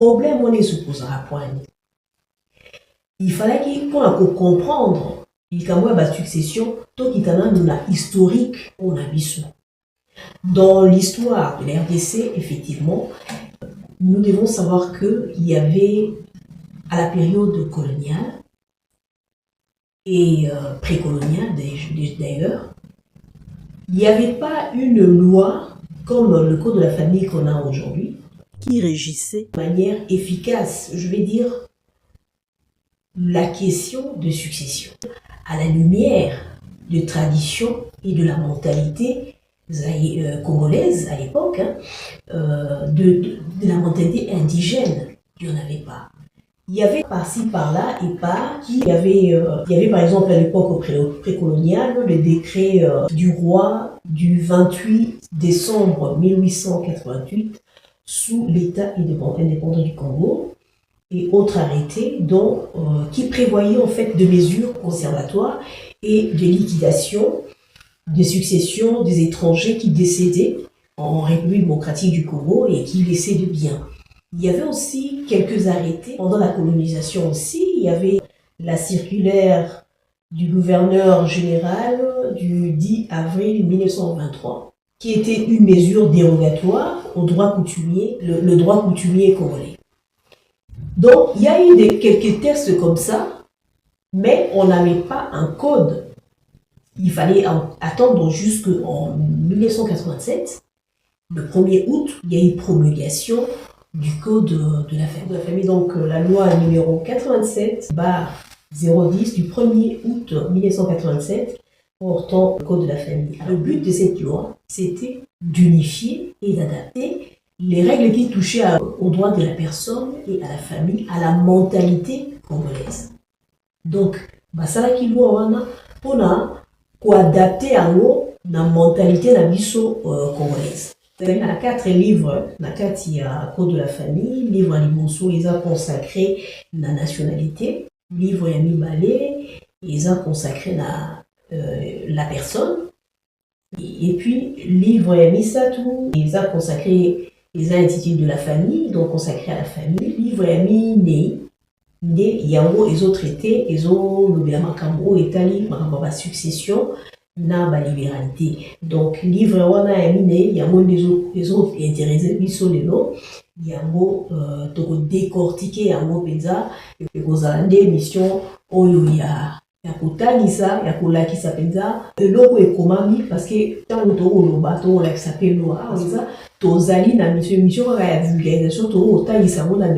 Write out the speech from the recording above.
problème on est supposé à point. Il fallait qu'on comprendre il y a la succession tout qui la historique on a vu. Dans l'histoire de l'RDC, effectivement, nous devons savoir qu'il y avait, à la période coloniale et précoloniale d'ailleurs, il n'y avait pas une loi comme le code de la famille qu'on a aujourd'hui qui régissait de manière efficace, je vais dire, la question de succession. À la lumière de traditions et de la mentalité congolaise à l'époque, de la mentalité indigène, il n'y en avait pas. Il y avait par-ci, par-là, et par il y avait par exemple à l'époque précoloniale le décret du roi du 28 décembre 1888 sous l'État indépendant du Congo et autres arrêtés qui prévoyaient en fait des mesures conservatoires et de liquidation de succession des étrangers qui décédaient en République démocratique du Congo et qui laissaient des biens. Il y avait aussi quelques arrêtés pendant la colonisation aussi. Il y avait la circulaire du gouverneur général du 10 avril 1923 qui était une mesure dérogatoire au droit coutumier, le droit coutumier congolais. Donc il y a eu quelques tests comme ça, mais on n'avait pas un code. Il fallait attendre jusqu'en 1987. Le 1er août, il y a eu promulgation du code de la famille. Donc la loi numéro 87/010 du 1er août 1987 portant le code de la famille. Le but de cette loi, c'était d'unifier et d'adapter les règles qui touchaient aux droits de la personne et à la famille, à la mentalité congolaise. Donc, ça qui loi on a adapter à la mentalité de la biso congolaise. Il y a 4 livres, il y a Code de la famille, livre à Limonso, ils ont consacré la nationalité, livre à Mibalé, ils ont consacré la personne, et puis livre à Misatou, ils ont consacré, ils ont intitulé de la famille, donc consacré à la famille, livre à Minei, yango ils ont traité, ils ont le makambo etali makambo succession na ba libéralité. Donc livre wana ya mine yango les autres intéressés biso lelo yango toko décortiquer yango penza et kozala nde mission oyo ya kotalisa ya kolakisa penza eloko ekomami parce que tant tokoloba tolakisa pe loi penza tozali na mission kaka ya vulgarisation tokotalisa ngo na